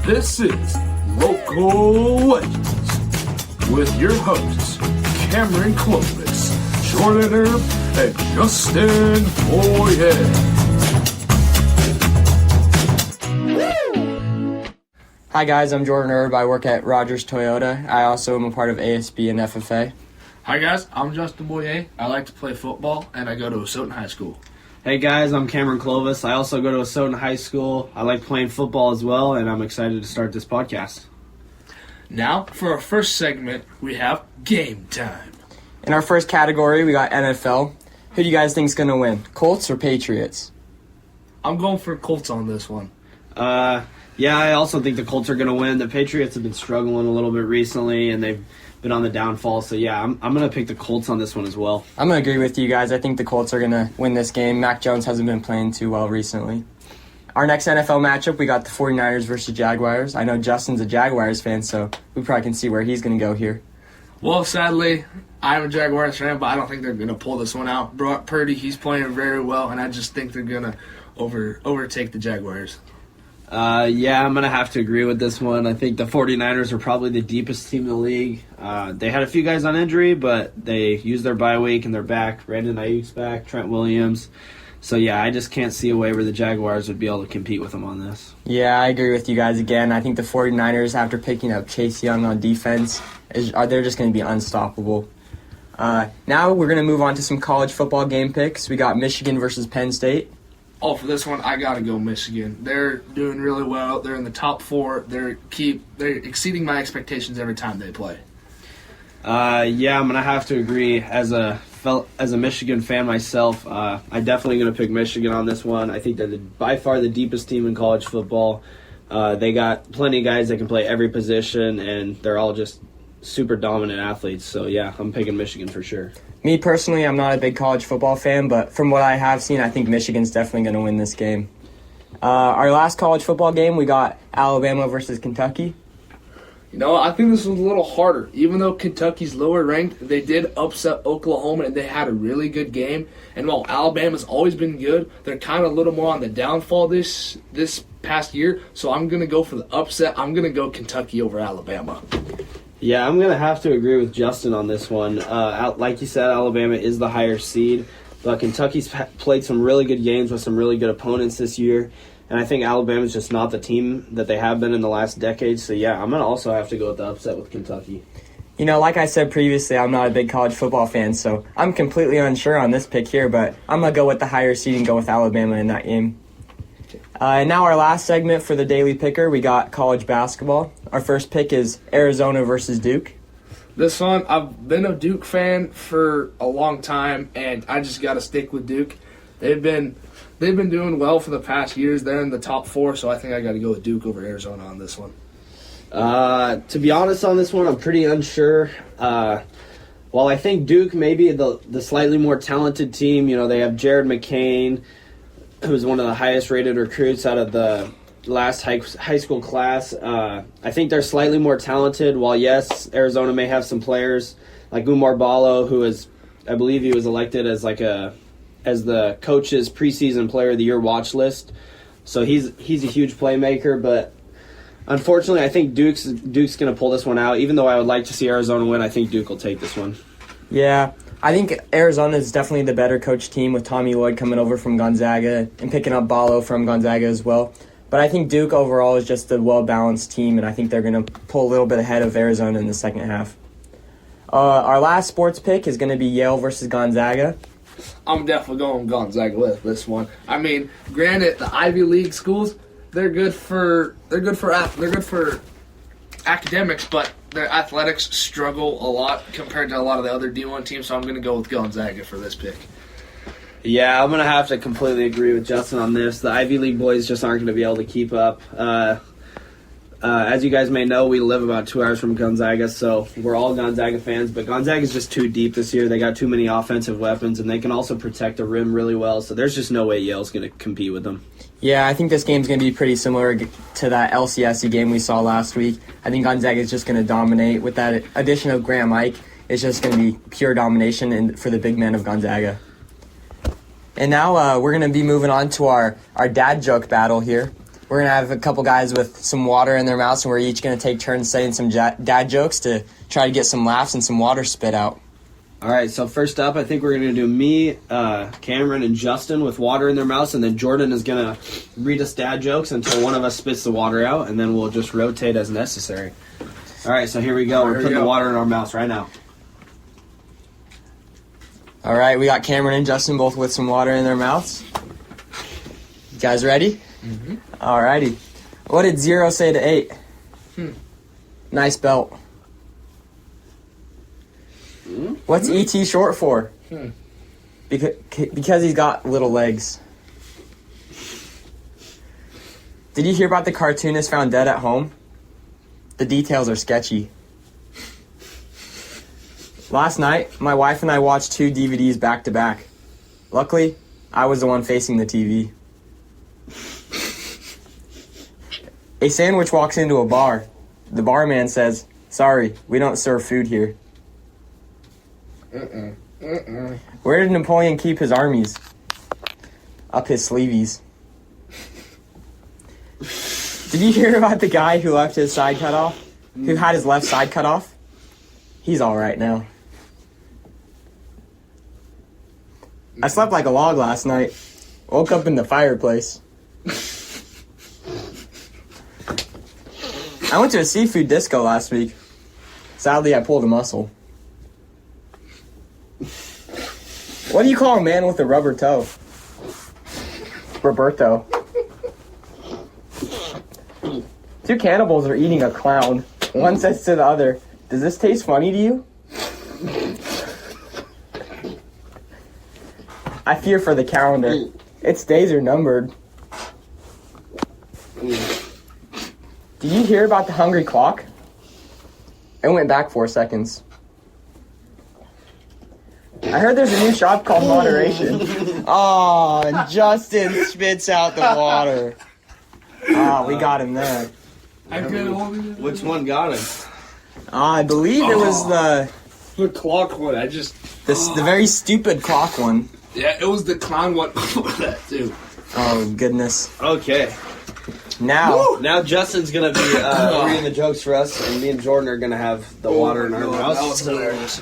This is Local Legends with your hosts, Cameron Clovis, Jordan Erb, and Justin Boyer. Hi guys, I'm Jordan Erb. I work at Rogers Toyota. I also am a part of ASB and FFA. Hi guys, I'm Justin Boyer. I like to play football and I go to Asotin High School. Hey guys, I'm Cameron Clovis. I also go to Asotin High School. I like playing football as well, and I'm excited to start this podcast. Now, for our first segment, we have Game Time. In our first category, we got NFL. Who do you guys think is going to win, Colts or Patriots? I'm going for Colts on this one. Yeah, I also think the Colts are going to win. The Patriots have been struggling a little bit recently, and they've been on the downfall. So, yeah, I'm going to pick the Colts on this one as well. I'm going to agree with you guys. I think the Colts are going to win this game. Mac Jones hasn't been playing too well recently. Our next NFL matchup, we got the 49ers versus Jaguars. I know Justin's a Jaguars fan, so we probably can see where he's going to go here. Well, sadly, I'm a Jaguars fan, but I don't think they're going to pull this one out. Brock Purdy, he's playing very well, and I just think they're going to overtake the Jaguars. Yeah, I'm going to have to agree with this one. I think the 49ers are probably the deepest team in the league. They had a few guys on injury, but they used their bye week and they're back. Brandon Ayuk's back, Trent Williams. So, yeah, I just can't see a way where the Jaguars would be able to compete with them on this. Yeah, I agree with you guys again. I think the 49ers, after picking up Chase Young on defense, they're just going to be unstoppable. Now we're going to move on to some college football game picks. We got Michigan versus Penn State. Oh, for this one, I got to go Michigan. They're doing really well. They're in the top 4. They're exceeding my expectations every time they play. Yeah, I'm going to have to agree. As a Michigan fan myself, I'm definitely going to pick Michigan on this one. I think they're by far the deepest team in college football. They got plenty of guys that can play every position, and they're all just super dominant athletes. So, yeah, I'm picking Michigan for sure. Me personally, I'm not a big college football fan, but from what I have seen, I think Michigan's definitely going to win this game. Our last college football game, we got Alabama versus Kentucky. You know, I think this was a little harder. Even though Kentucky's lower ranked, they did upset Oklahoma, and they had a really good game. And while Alabama's always been good, they're kind of a little more on the downfall this past year. So I'm going to go for the upset. I'm going to go Kentucky over Alabama. Yeah, I'm going to have to agree with Justin on this one. Like you said, Alabama is the higher seed, but Kentucky's played some really good games with some really good opponents this year, and I think Alabama's just not the team that they have been in the last decade. So, yeah, I'm going to also have to go with the upset with Kentucky. You know, like I said previously, I'm not a big college football fan, so I'm completely unsure on this pick here, but I'm going to go with the higher seed and go with Alabama in that game. And now our last segment for the Daily Picker, we got college basketball. Our first pick is Arizona versus Duke. This one, I've been a Duke fan for a long time, and I just got to stick with Duke. They've been doing well for the past years. They're in the top 4, so I think I got to go with Duke over Arizona on this one. To be honest on this one, I'm pretty unsure. While I think Duke may be the slightly more talented team, you know, they have Jared McCain, who's one of the highest rated recruits out of the last high school class. I think they're slightly more talented. While yes, Arizona may have some players like Umar Ballo, who is, I believe he was elected as the coach's preseason player of the year watch list. So he's a huge playmaker, but unfortunately, I think Duke's going to pull this one out. Even though I would like to see Arizona win, I think Duke will take this one. Yeah, I think Arizona is definitely the better coach team with Tommy Lloyd coming over from Gonzaga and picking up Ballo from Gonzaga as well. But I think Duke overall is just a well-balanced team, and I think they're going to pull a little bit ahead of Arizona in the second half. Our last sports pick is going to be Yale versus Gonzaga. I'm definitely going Gonzaga with this one. I mean, granted, the Ivy League schools, they're good for academics, but their athletics struggle a lot compared to a lot of the other D1 teams, so I'm going to go with Gonzaga for this pick. Yeah, I'm going to have to completely agree with Justin on this. The Ivy League boys just aren't going to be able to keep up. As you guys may know, we live about 2 hours from Gonzaga, so we're all Gonzaga fans, but Gonzaga's just too deep this year. They got too many offensive weapons, and they can also protect the rim really well, so there's just no way Yale's going to compete with them. Yeah, I think this game's going to be pretty similar to that LCSC game we saw last week. I think Gonzaga is just going to dominate. With that addition of Graham Ike, it's just going to be pure domination for the big men of Gonzaga. And now we're going to be moving on to our dad joke battle here. We're going to have a couple guys with some water in their mouths, and we're each going to take turns saying some dad jokes to try to get some laughs and some water spit out. All right, so first up, I think we're going to do me, Cameron, and Justin with water in their mouths, and then Jordan is going to read us dad jokes until one of us spits the water out, and then we'll just rotate as necessary. All right, so here we go. We're putting the water in our mouths right now. All right, we got Cameron and Justin both with some water in their mouths. You guys ready? Mm-hmm. All righty. What did 0 say to 8? Nice belt. What's E.T. short for? Because he's got little legs. Did you hear about the cartoonist found dead at home? The details are sketchy. Last night, my wife and I watched 2 DVDs back to back. Luckily, I was the one facing the TV. A sandwich walks into a bar. The barman says, "Sorry, we don't serve food here." Where did Napoleon keep his armies? Up his sleeveys. Did you hear about the guy who left his side cut off? Who had his left side cut off? He's all right now. I slept like a log last night. Woke up in the fireplace. I went to a seafood disco last week. Sadly, I pulled a muscle. What do you call a man with a rubber toe? Roberto. 2 cannibals are eating a clown. One says to the other, "Does this taste funny to you?" I fear for the calendar. Its days are numbered. Did you hear about the hungry clock? It went back 4 seconds. I heard there's a new shop called Moderation. Oh, and Justin spits out the water. Ah, we got him there. Which one got him? I believe it was the clock one. the very stupid clock one. Yeah, it was the clown one before that too. Oh, goodness. Okay. Now Justin's going to be reading the jokes for us, and me and Jordan are going to have the water in our mouths. That was hilarious.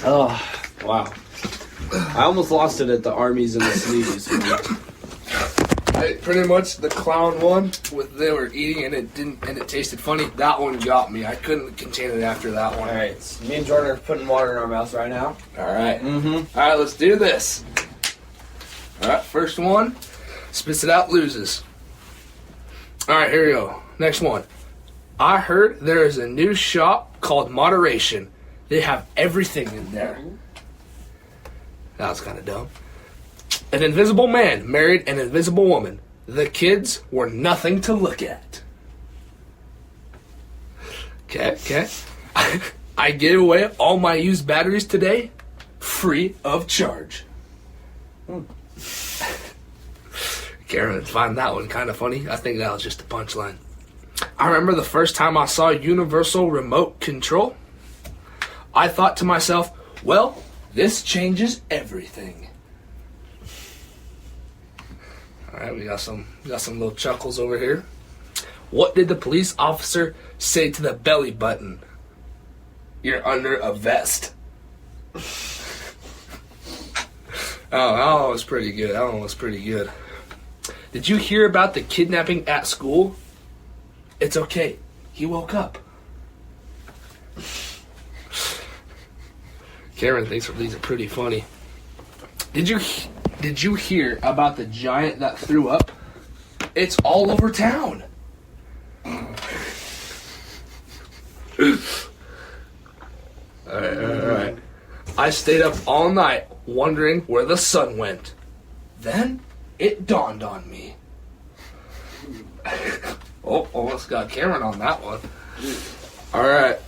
Oh, wow. I almost lost it at the armies and the sleeves. Pretty much the clown one with they were eating and it tasted funny. That one got me. I couldn't contain it after that one. All right, so me and Jordan are putting water in our mouths right now. All right. Mm-hmm. All right, let's do this. All right, first one, spits it out, loses. All right, here we go. Next one. I heard there is a new shop called Moderation. They have everything in there. That was kind of dumb. An invisible man married an invisible woman. The kids were nothing to look at. Okay. I gave away all my used batteries today, free of charge. Karen find that one kind of funny. I think that was just a punchline. I remember the first time I saw universal remote control. I thought to myself, well, this changes everything. All right, we got some little chuckles over here. What did the police officer say to the belly button? You're under a vest. That one was pretty good. Did you hear about the kidnapping at school? It's okay. He woke up. Karen thinks these are pretty funny. Did you hear about the giant that threw up? It's all over town. All right. I stayed up all night wondering where the sun went. Then it dawned on me. Oh, almost got Cameron on that one. All right.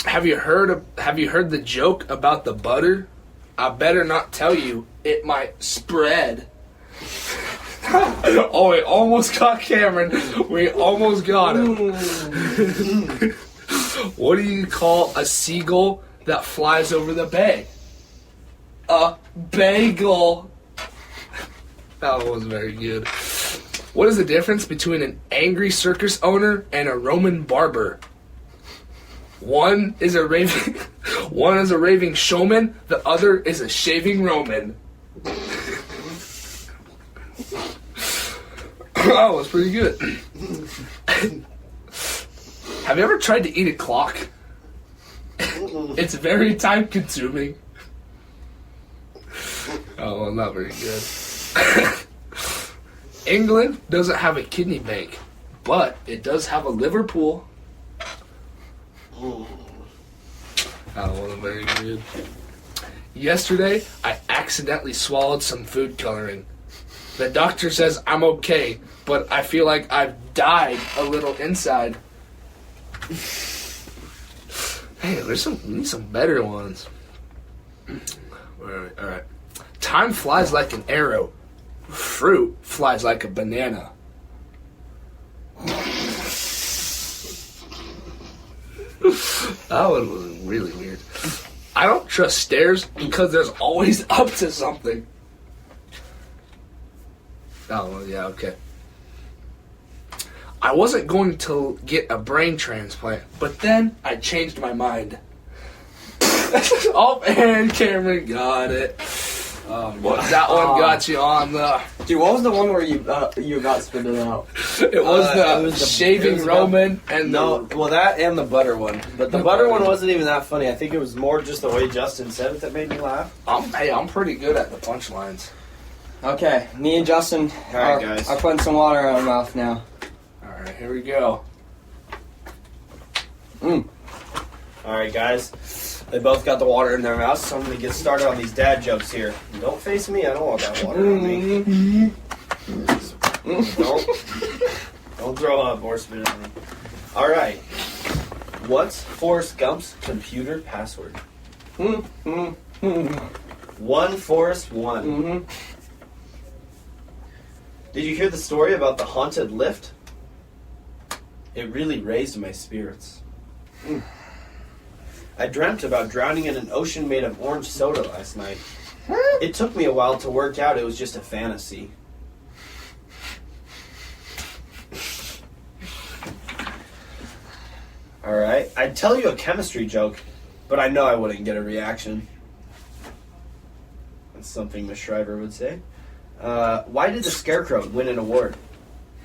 Have you heard the joke about the butter? I better not tell you. It might spread. Oh, we almost got Cameron. We almost got him. What do you call a seagull that flies over the bay? A bagel. That was very good. What is the difference between an angry circus owner and a Roman barber? One is a raving showman, the other is a shaving Roman. That was pretty good. Have you ever tried to eat a clock? It's very time consuming. Oh, well, not very good. England doesn't have a kidney bank, but it does have a Liverpool. That wasn't very good. Yesterday, I accidentally swallowed some food coloring. The doctor says I'm okay, but I feel like I've died a little inside. Hey, we need some better ones. All right. Time flies like an arrow. Fruit flies like a banana. That one was really weird. I don't trust stairs because there's always up to something. Oh, well, yeah, okay. I wasn't going to get a brain transplant, but then I changed my mind. Oh, and Cameron got it. That one got you on the... Dude, what was the one where you got spitted out? It was the shaving Roman and that and the butter one. But the butter one wasn't even that funny. I think it was more just the way Justin said it that made me laugh. I'm pretty good at the punchlines. Okay, me and Justin guys. are putting some water in our mouth now. All right, here we go. Alright, guys. They both got the water in their mouth, so I'm going to get started on these dad jokes here. Don't face me, I don't want that water on me. Don't throw up or spit on me. Alright. What's Forrest Gump's computer password? 1 Forrest 1. Did you hear the story about the haunted lift? It really raised my spirits. I dreamt about drowning in an ocean made of orange soda last night. It took me a while to work out it was just a fantasy. Alright, I'd tell you a chemistry joke, but I know I wouldn't get a reaction. That's something Miss Shriver would say. Why did the Scarecrow win an award?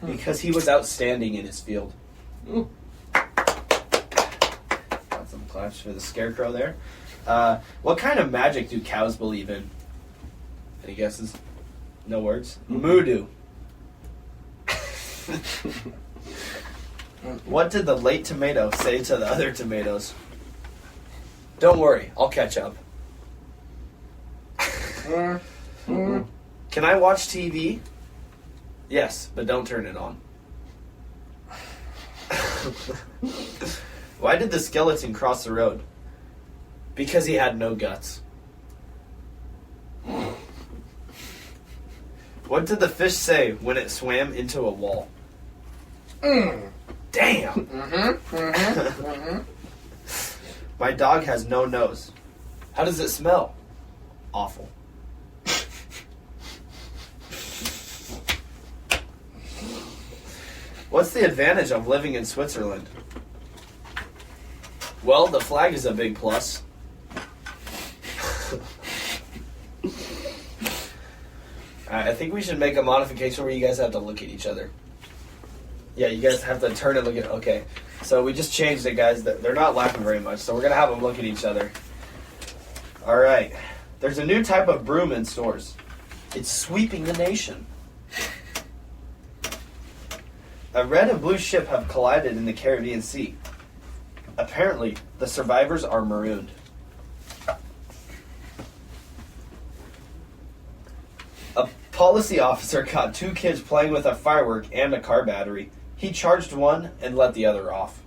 Because he was outstanding in his field. Got some claps for the Scarecrow there. What kind of magic do cows believe in? Any guesses? No words? Moodoo. What did the late tomato say to the other tomatoes? Don't worry, I'll catch up. Can I watch TV? Yes, but don't turn it on. Why did the skeleton cross the road? Because he had no guts. What did the fish say when it swam into a wall? Damn! My dog has no nose. How does it smell? Awful. What's the advantage of living in Switzerland? Well, the flag is a big plus. I think we should make a modification where you guys have to look at each other. Yeah, you guys have to turn and look at... Okay, so we just changed it, guys. They're not laughing very much, so we're going to have them look at each other. All right. There's a new type of broom in stores. It's sweeping the nation. A red and blue ship have collided in the Caribbean Sea. Apparently, the survivors are marooned. A policy officer caught 2 kids playing with a firework and a car battery. He charged one and let the other off.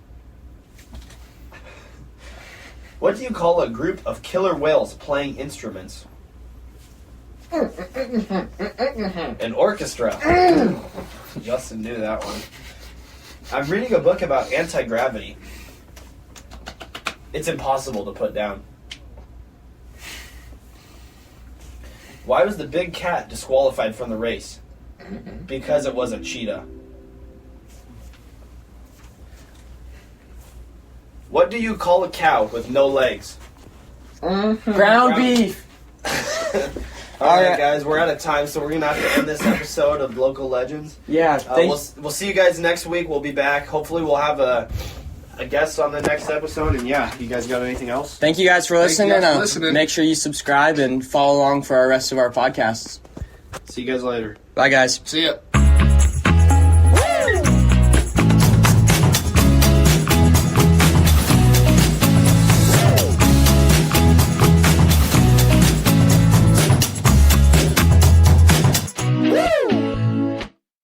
What do you call a group of killer whales playing instruments? An orchestra. Justin knew that one. I'm reading a book about anti-gravity. It's impossible to put down. Why was the big cat disqualified from the race? because it was a cheetah. What do you call a cow with no legs? Ground beef. All right, guys, we're out of time, so we're going to have to end this episode of Local Legends. Yeah, We'll see you guys next week. We'll be back. Hopefully we'll have a guest on the next episode. And, yeah, you guys got anything else? thank you guys for listening. guys for listening. Make sure you subscribe and follow along for our rest of our podcasts. See you guys later. Bye, guys. See ya.